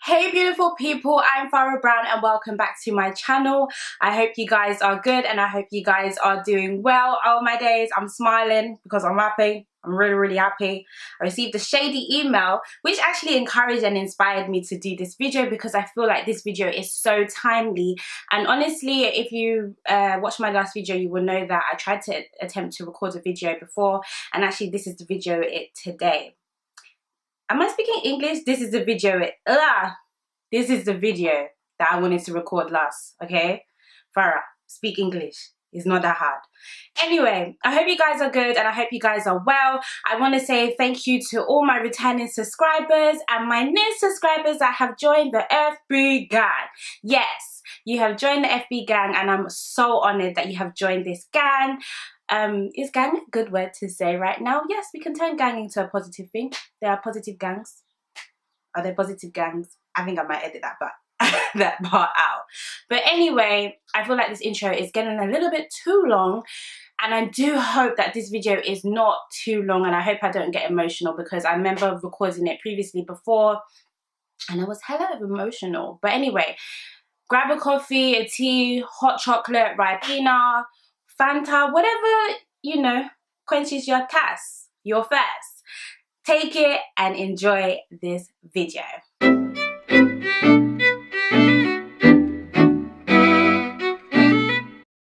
Hey beautiful people, I'm Fara Brown and welcome back to my channel. I hope you guys are good and I hope you guys are doing well. All my days I'm smiling because I'm happy. I'm really happy. I received a shady email which actually encouraged and inspired me to do this video because I feel like this video is so timely. And honestly, if you watched my last video, you will know that I tried to attempt to record a video before, and actually this is the video today. Am I speaking English? This is the video. This is the video that I wanted to record last, okay? Farah, speak English. It's not that hard. Anyway, I hope you guys are good and I hope you guys are well. I want to say thank you to all my returning subscribers and my new subscribers that have joined the FB gang. Yes, you have joined the FB gang and I'm so honored that you have joined this gang. Is gang a good word to say right now? Yes, we can turn gang into a positive thing. There are positive gangs. Are there positive gangs? I think I might edit that part out. But anyway, I feel like this intro is getting a little bit too long, and I do hope that this video is not too long, and I hope I don't get emotional because I remember recording it previously before and I was hella emotional. But anyway, grab a coffee, a tea, hot chocolate, Ribena, Fanta, whatever, you know, quenches your thirst, your thirst. Take it and enjoy this video.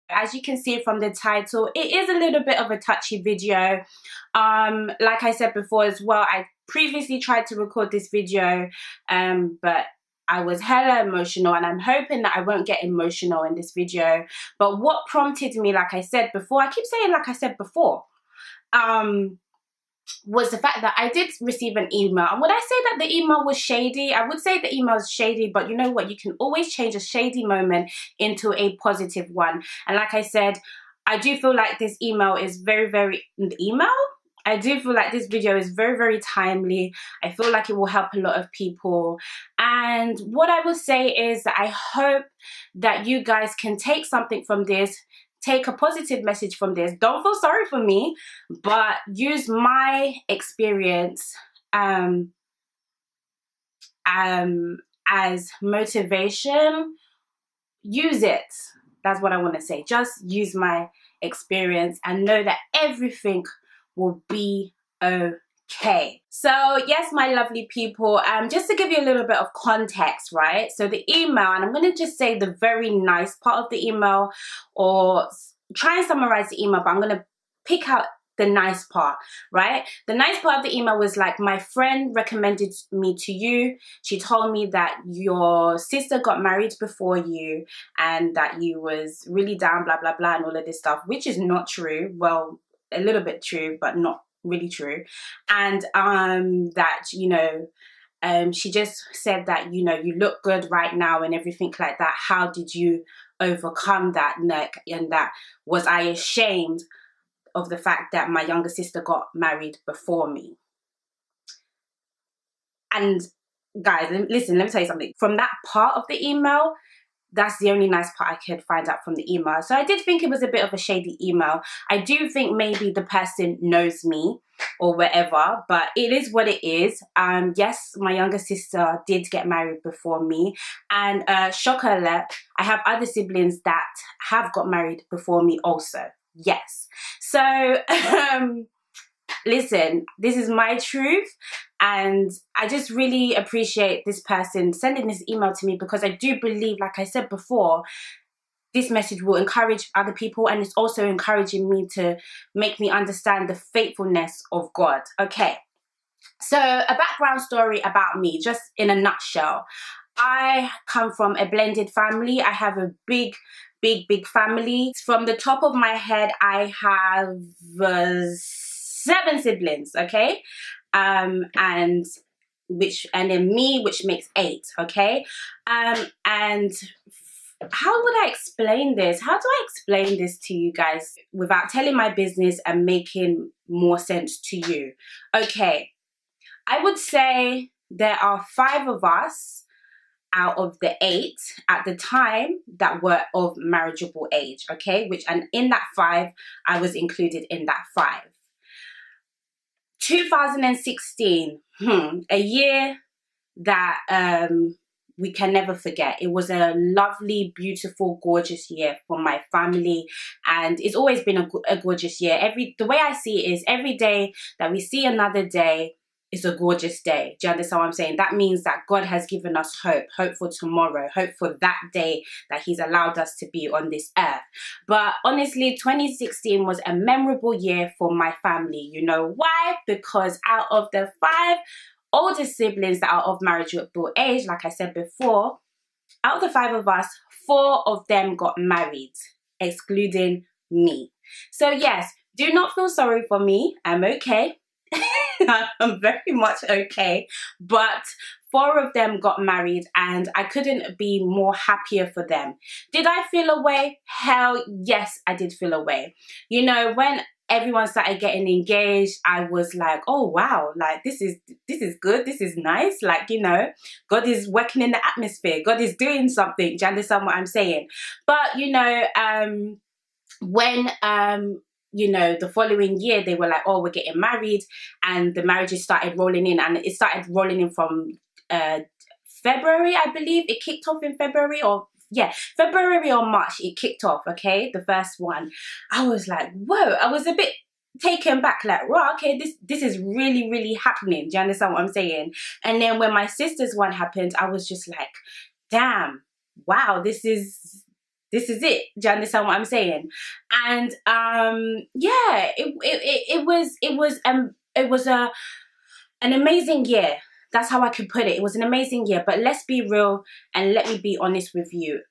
As you can see from the title, it is a little bit of a touchy video. Like I said before as well, I previously tried to record this video, but I was hella emotional, and I'm hoping that I won't get emotional in this video. But what prompted me, like I said before, I keep saying like I said before, was the fact that I did receive an email. And would I say that the email was shady? I would say the email is shady, but you know what? You can always change a shady moment into a positive one. And like I said, I do feel like this email is I do feel like this video is very timely. I feel like it will help a lot of people. And what I will say is that I hope that you guys can take something from this, take a positive message from this. Don't feel sorry for me, but use my experience as motivation. Use it. That's what I want to say. Just use my experience and know that everything will be okay. So yes, my lovely people, just to give you a little bit of context, right? So the email, and I'm going to just say the very nice part of the email, or try and summarize the email, but I'm going to pick out the nice part, right? The nice part of the email was like, my friend recommended me to you. She told me that your sister got married before you and that you was really down, blah blah blah, and all of this stuff, which is not true. Well, a little bit true, but not really true. And that, you know, she just said that, you know, you look good right now and everything like that. How did you overcome that? And that, was I ashamed of the fact that my younger sister got married before me? And guys, listen, let me tell you something. From that part of the email, that's the only nice part I could find out from the email. So I did think it was a bit of a shady email. I do think maybe the person knows me or whatever, but it is what it is. Yes, my younger sister did get married before me, and shocker alert, I have other siblings that have got married before me also. Yes. So listen, this is my truth, and I just really appreciate this person sending this email to me because I do believe, like I said before, this message will encourage other people, and it's also encouraging me to make me understand the faithfulness of God. Okay, so a background story about me, just in a nutshell. I come from a blended family. I have a big family. From the top of my head, I have 7 siblings, okay? And then me, which makes 8, okay? And how would I explain this? How do I explain this to you guys without telling my business and making more sense to you? Okay, I would say there are 5 of us out of the 8 at the time that were of marriageable age, okay? And in that 5, I was included in that 5. 2016, a year that we can never forget. It was a lovely, beautiful, gorgeous year for my family, and it's always been a gorgeous year. The way I see it is, every day that we see another day is a gorgeous day. Do you understand what I'm saying? That means that God has given us hope for tomorrow, hope for that day that he's allowed us to be on this earth. But honestly, 2016 was a memorable year for my family. You know why? Because out of the 5 older siblings that are of marriageable age, like I said before, out of the 5 of us, 4 of them got married, excluding me. So yes, do not feel sorry for me. I'm okay. I'm very much okay. But 4 of them got married, and I couldn't be more happier for them. Did I feel away? Hell yes, I did feel away. You know, when everyone started getting engaged, I was like, oh wow, like this is good, this is nice, like, you know, God is working in the atmosphere, God is doing something. Do you understand what I'm saying? But you know, when you know, the following year they were like, oh, we're getting married, and the marriages started rolling in, and it started rolling in from February, I believe. It kicked off in February, or yeah, February or March it kicked off, okay, the first one. I was like, whoa, I was a bit taken back, like, wow, okay, this is really happening. Do you understand what I'm saying? And then when my sister's one happened, I was just like, damn, wow, this is it. Do you understand what I'm saying? And yeah, it was an amazing year. That's how I could put it. It was an amazing year. But let's be real and let me be honest with you.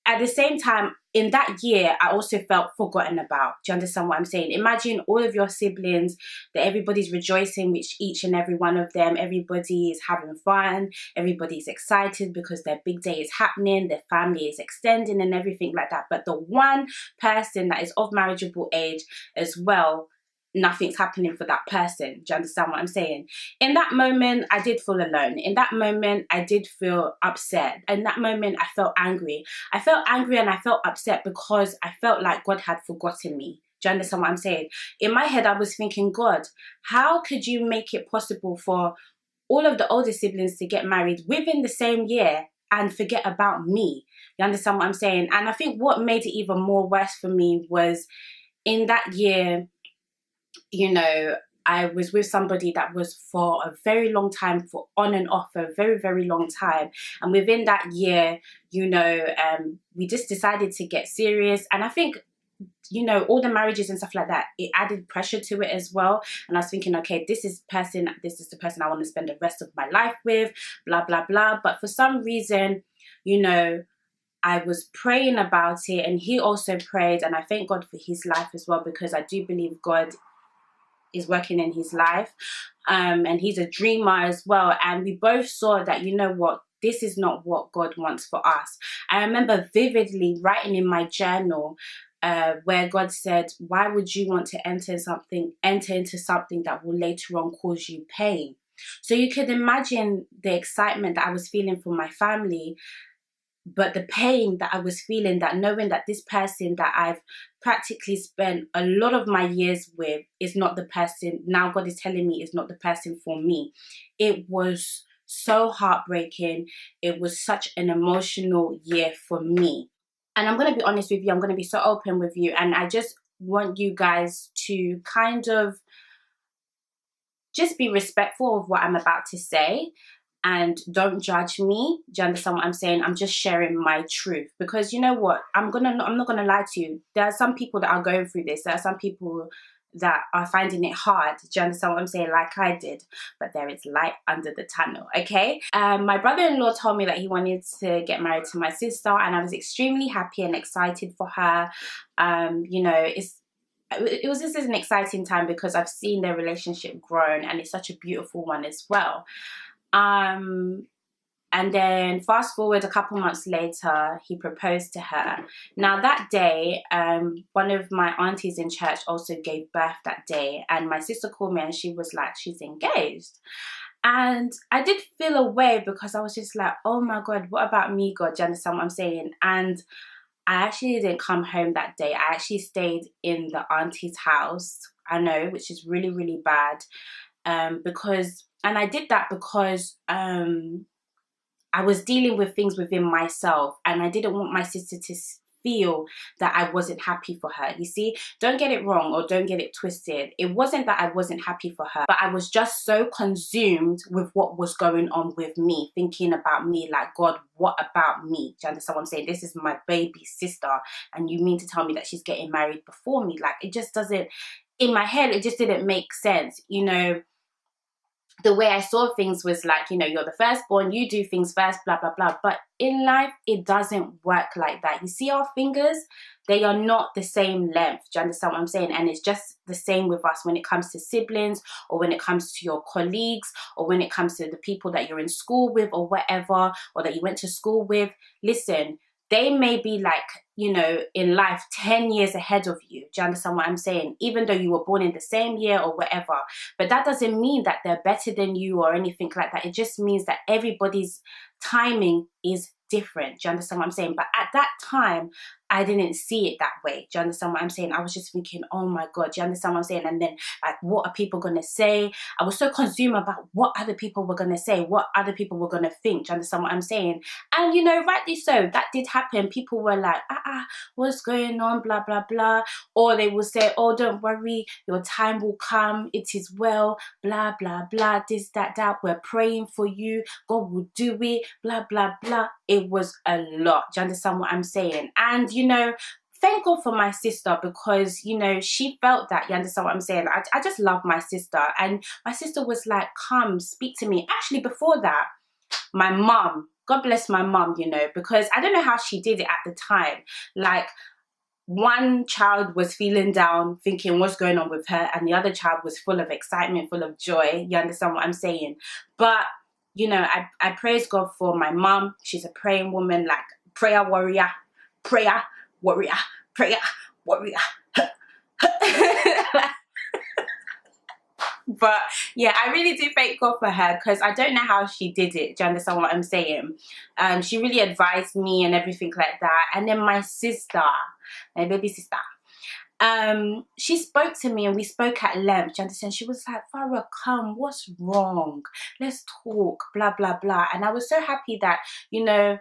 At the same time, in that year, I also felt forgotten about. Do you understand what I'm saying? Imagine all of your siblings, that everybody's rejoicing with each and every one of them. Everybody is having fun. Everybody's excited because their big day is happening. Their family is extending and everything like that. But the one person that is of marriageable age as well, nothing's happening for that person. Do you understand what I'm saying? In that moment, I did feel alone. In that moment, I did feel upset. In that moment, I felt angry. I felt angry and I felt upset because I felt like God had forgotten me. Do you understand what I'm saying? In my head, I was thinking, God, how could you make it possible for all of the older siblings to get married within the same year and forget about me? You understand what I'm saying? And I think what made it even more worse for me was, in that year, you know, I was with somebody that was for a very long time, for on and off for a very long time. And within that year, you know, we just decided to get serious. And I think, you know, all the marriages and stuff like that, it added pressure to it as well. And I was thinking, okay, this is the person I want to spend the rest of my life with, blah, blah, blah. But for some reason, you know, I was praying about it, and he also prayed. And I thank God for his life as well, because I do believe God is working in his life, and he's a dreamer as well. And we both saw that, you know what, this is not what God wants for us. I remember vividly writing in my journal where God said, why would you want to enter into something that will later on cause you pain? So you could imagine the excitement that I was feeling for my family, but the pain that I was feeling, that knowing that this person that I've practically spent a lot of my years with is not the person, now God is telling me is not the person for me. It was so heartbreaking. It was such an emotional year for me. And I'm going to be honest with you, I'm going to be so open with you, and I just want you guys to kind of just be respectful of what I'm about to say. And don't judge me. Do you understand what I'm saying? I'm just sharing my truth, because you know what? I'm not gonna lie to you. There are some people that are going through this. There are some people that are finding it hard. Do you understand what I'm saying? Like I did. But there is light under the tunnel, okay? My brother-in-law told me that he wanted to get married to my sister, and I was extremely happy and excited for her. You know, it was just an exciting time because I've seen their relationship grown, and it's such a beautiful one as well. And then fast forward a couple months later, he proposed to her. Now that day, one of my aunties in church also gave birth that day, and my sister called me and she was like, she's engaged. And I did feel away because I was just like, oh my God, what about me, God? Do you understand what I'm saying? And I actually didn't come home that day. I actually stayed in the auntie's house. I know, which is really bad. And I did that because I was dealing with things within myself, and I didn't want my sister to feel that I wasn't happy for her. You see, don't get it wrong or don't get it twisted. It wasn't that I wasn't happy for her, but I was just so consumed with what was going on with me, thinking about me, like, God, what about me? Do you understand what I'm saying? This is my baby sister, and you mean to tell me that she's getting married before me? Like, it just doesn't, in my head, it just didn't make sense, you know. The way I saw things was like, you know, you're the firstborn, you do things first, blah, blah, blah. But in life, it doesn't work like that. You see our fingers, they are not the same length. Do you understand what I'm saying? And it's just the same with us when it comes to siblings, or when it comes to your colleagues, or when it comes to the people that you're in school with or whatever, or that you went to school with. Listen, they may be like, you know, in life 10 years ahead of you. Do you understand what I'm saying? Even though you were born in the same year or whatever. But that doesn't mean that they're better than you or anything like that. It just means that everybody's timing is different. Do you understand what I'm saying? But at that time, I didn't see it that way. Do you understand what I'm saying? I was just thinking, oh my God, do you understand what I'm saying? And then, like, what are people going to say? I was so consumed about what other people were going to say, what other people were going to think. Do you understand what I'm saying? And, you know, rightly so, that did happen. People were like, what's going on, blah, blah, blah. Or they will say, oh, don't worry, your time will come, it is well, blah, blah, blah, this, that, that, we're praying for you, God will do it, blah, blah, blah. It was a lot. Do you understand what I'm saying? And, you know, thank God for my sister, because, you know, she felt that. You understand what I'm saying? I just love my sister. And my sister was like, come, speak to me. Actually, before that, my mum, God bless my mum, you know, because I don't know how she did it at the time. Like, one child was feeling down, thinking what's going on with her, and the other child was full of excitement, full of joy. You understand what I'm saying? But, you know, I praise God for my mum. She's a praying woman, like prayer warrior, prayer warrior, prayer warrior. But yeah, I really do thank God for her, because I don't know how she did it. Do you understand what I'm saying? She really advised me and everything like that. And then my sister, my baby sister, she spoke to me and we spoke at length. Do you understand? She was like, Farah, come, what's wrong? Let's talk, blah, blah, blah. And I was so happy that, you know,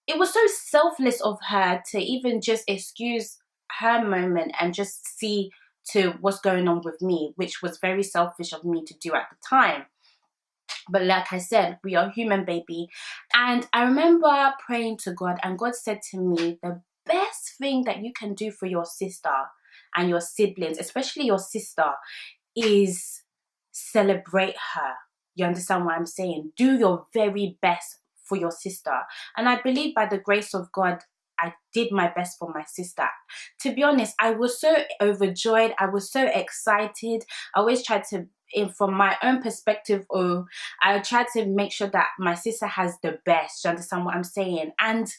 it was so selfless of her to even just excuse her moment and just see to what's going on with me, which was very selfish of me to do at the time. But like I said, we are human, baby. And I remember praying to God, and God said to me, the best thing that you can do for your sister and your siblings, especially your sister, is celebrate her. You understand what I'm saying? Do your very best for your sister. And I believe by the grace of God, I did my best for my sister. To be honest, I was so overjoyed. I was so excited. I always tried to, from my own perspective, I tried to make sure that my sister has the best. You understand what I'm saying? And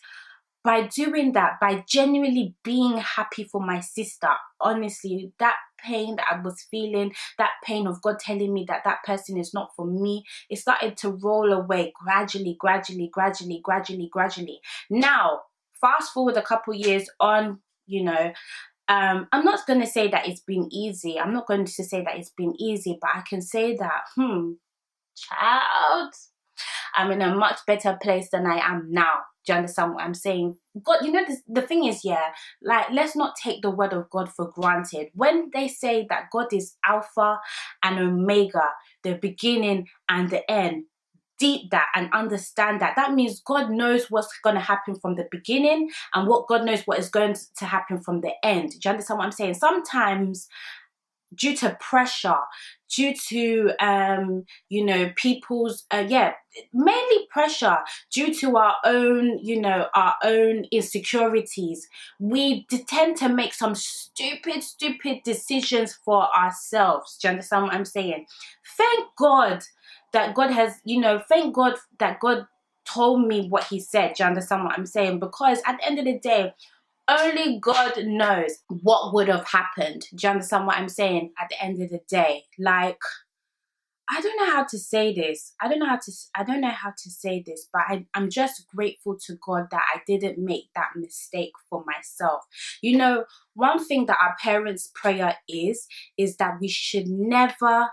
by doing that, by genuinely being happy for my sister, honestly, that pain that I was feeling, that pain of God telling me that that person is not for me, it started to roll away gradually, gradually, gradually, gradually, gradually. Now, fast forward a couple years on, you know, I'm not going to say that it's been easy. I'm not going to say that it's been easy, but I can say that, child, I'm in a much better place than I am now. Do you understand what I'm saying? God, you know, the thing is, yeah, like, let's not take the word of God for granted. When they say that God is Alpha and Omega, the beginning and the end, deep that and understand that. That means God knows what's going to happen from the beginning, and God knows what is going to happen from the end. Do you understand what I'm saying? Sometimes, due to pressure, due to you know, people's mainly pressure, due to our own, you know, our own insecurities, we tend to make some stupid decisions for ourselves. Do you understand what I'm saying? Thank God that God has, you know, thank God that God told me what he said. Do you understand what I'm saying? Because at the end of the day, only God knows what would have happened. Do you understand what I'm saying? At the end of the day, like, I don't know how to say this. I don't know how to say this, but I'm just grateful to God that I didn't make that mistake for myself. You know, one thing that our parents' prayer is that we should never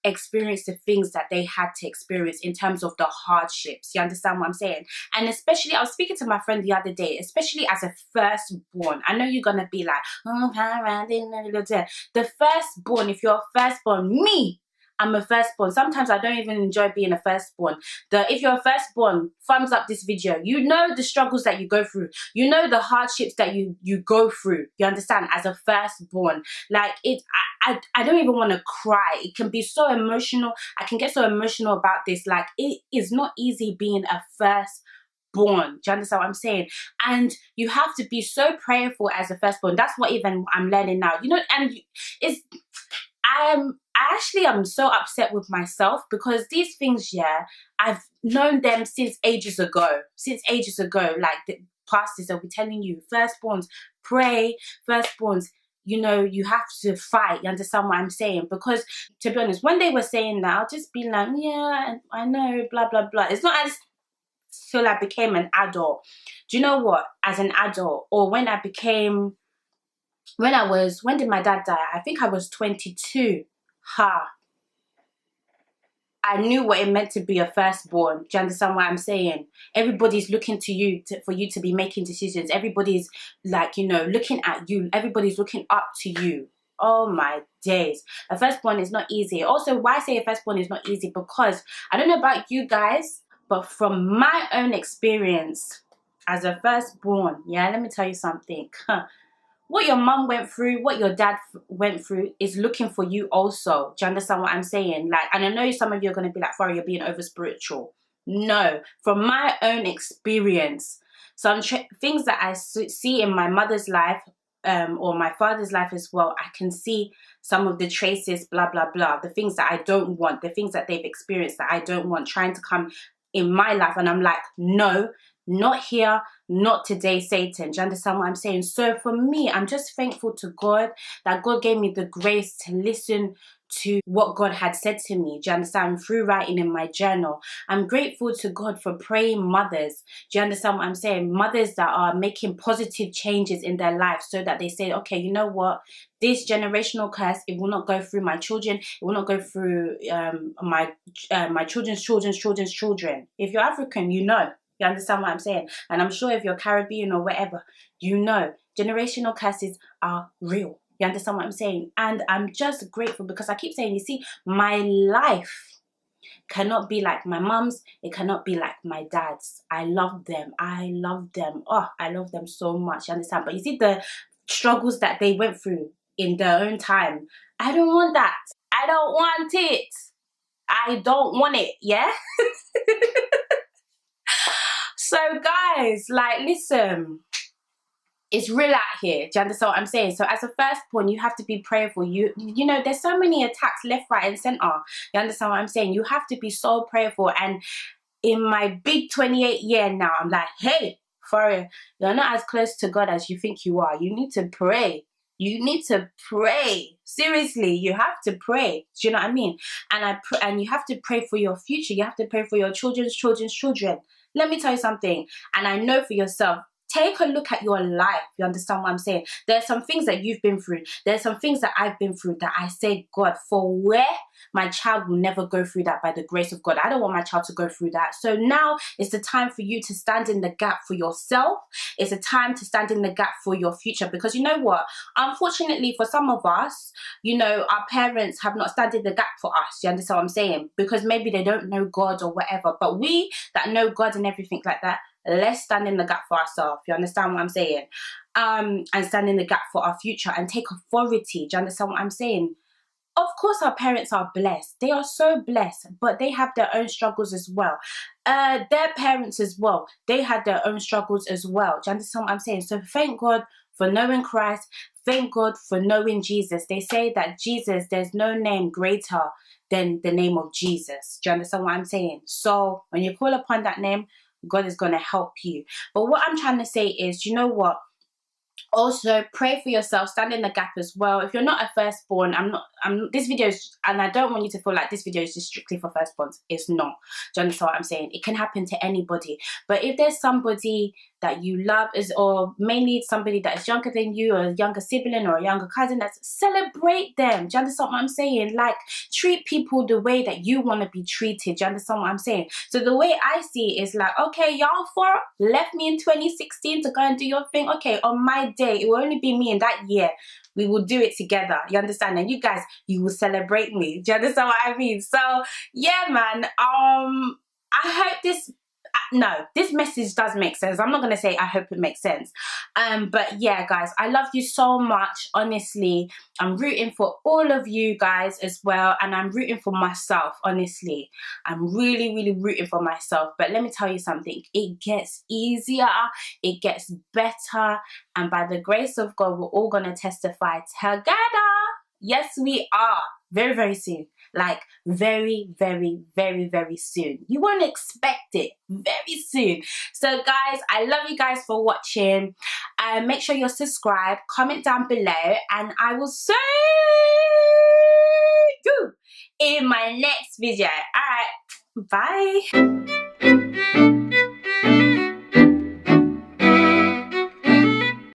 experience the things that they had to experience in terms of the hardships. You understand what I'm saying? And especially, I was speaking to my friend the other day, especially as a firstborn. I know you're gonna be like, oh, Fara, the firstborn. If you're a firstborn, me, I'm a firstborn. Sometimes I don't even enjoy being a firstborn. If you're a firstborn, thumbs up this video. You know the struggles that you go through. You know the hardships that you go through. You understand? As a firstborn, like I don't even want to cry. It can be so emotional. I can get so emotional about this. Like, it is not easy being a firstborn. Do you understand what I'm saying? And you have to be so prayerful as a firstborn. That's what even I'm learning now. You know, and it's I actually am so upset with myself because these things, yeah, I've known them since ages ago. Like the pastors will be telling you, firstborns, pray, firstborns, you know, you have to fight. You understand what I'm saying? Because to be honest, when they were saying that, I'll just be like, yeah, I know, blah, blah, blah. It's not until I became an adult. Do you know what? As an adult, or when I became, when did my dad die? I think I was 22. I knew what it meant to be a firstborn. Do you understand what I'm saying? Everybody's looking to you for you to be making decisions. Everybody's like, you know, looking at you. Everybody's looking up to you. Oh my days. A firstborn is not easy. Also, why I say a firstborn is not easy? Because I don't know about you guys, but from my own experience as a firstborn, yeah, let me tell you something. What your mum went through, what your dad went through is looking for you also. Do you understand what I'm saying? Like, and I know some of you are going to be like, Fara, you're being over spiritual. No, from my own experience, some things that I see in my mother's life, or my father's life as well, I can see some of the traces, blah, blah, blah. The things that I don't want, the things that they've experienced that I don't want, trying to come in my life. And I'm like, no, not here, not today, Satan. Do you understand what I'm saying? So for me, I'm just thankful to God that God gave me the grace to listen to what God had said to me. Do you understand? Through writing in my journal. I'm grateful to God for praying mothers. Do you understand what I'm saying? Mothers that are making positive changes in their life so that they say, okay, you know what? This generational curse, it will not go through my children. It will not go through my children's children. If you're African, you know. You understand what I'm saying? And I'm sure if you're Caribbean or whatever, you know, generational curses are real. You understand what I'm saying? And I'm just grateful because I keep saying, you see, my life cannot be like my mum's. It cannot be like my dad's. I love them. Oh, I love them so much. You understand? But you see the struggles that they went through in their own time. I don't want that. I don't want it. I don't want it. Yeah? So guys, like, listen, it's real out here. Do you understand what I'm saying? So as a firstborn, you have to be prayerful. You know, there's so many attacks left, right, and center. You understand what I'm saying? You have to be so prayerful. And in my big 28 year now, I'm like, hey, Fara, you're not as close to God as you think you are. You need to pray. You need to pray. Seriously, you have to pray. Do you know what I mean? And you have to pray for your future. You have to pray for your children's children. Let me tell you something. And I know for yourself, take a look at your life. You understand what I'm saying? There's some things that you've been through. There's some things that I've been through that I say, God, for where my child will never go through that by the grace of God. I don't want my child to go through that. So now it's the time for you to stand in the gap for yourself. It's a time to stand in the gap for your future. Because you know what? Unfortunately, for some of us, you know, our parents have not stood in the gap for us. You understand what I'm saying? Because maybe they don't know God or whatever. But we that know God and everything like that, let's stand in the gap for ourselves. You understand what I'm saying? And stand in the gap for our future and take authority. Do you understand what I'm saying? Of course, our parents are blessed. They are so blessed, but they have their own struggles as well. Their parents as well, they had their own struggles as well. Do you understand what I'm saying? So thank God for knowing Christ. Thank God for knowing Jesus. They say that Jesus, there's no name greater than the name of Jesus. Do you understand what I'm saying? So when you call upon that name, God is going to help you. But what I'm trying to say is, you know what? Also, pray for yourself, stand in the gap as well. If you're not a firstborn, this video is, and I don't want you to feel like this video is just strictly for firstborns. It's not. Do you understand what I'm saying? It can happen to anybody. But if there's somebody that you love, or mainly somebody that is younger than you, or a younger sibling or a younger cousin, celebrate them. Do you understand what I'm saying? Like, treat people the way that you want to be treated. Do you understand what I'm saying? So the way I see it is like, okay, y'all four left me in 2016 to go and do your thing. Okay, on my day, it will only be me in that year. We will do it together. You understand? And you guys, you will celebrate me. Do you understand what I mean? So yeah, man. I hope this. No, this message does make sense. I'm not going to say I hope it makes sense. But yeah, guys, I love you so much. Honestly, I'm rooting for all of you guys as well. And I'm rooting for myself, honestly. I'm really, really rooting for myself. But let me tell you something. It gets easier. It gets better. And by the grace of God, we're all going to testify together. Yes, we are. Very, very soon. Like, very, very, very, very soon. You won't expect it. Very soon. So, guys, I love you guys for watching. Make sure you're subscribed. Comment down below. And I will see you in my next video. Alright. Bye.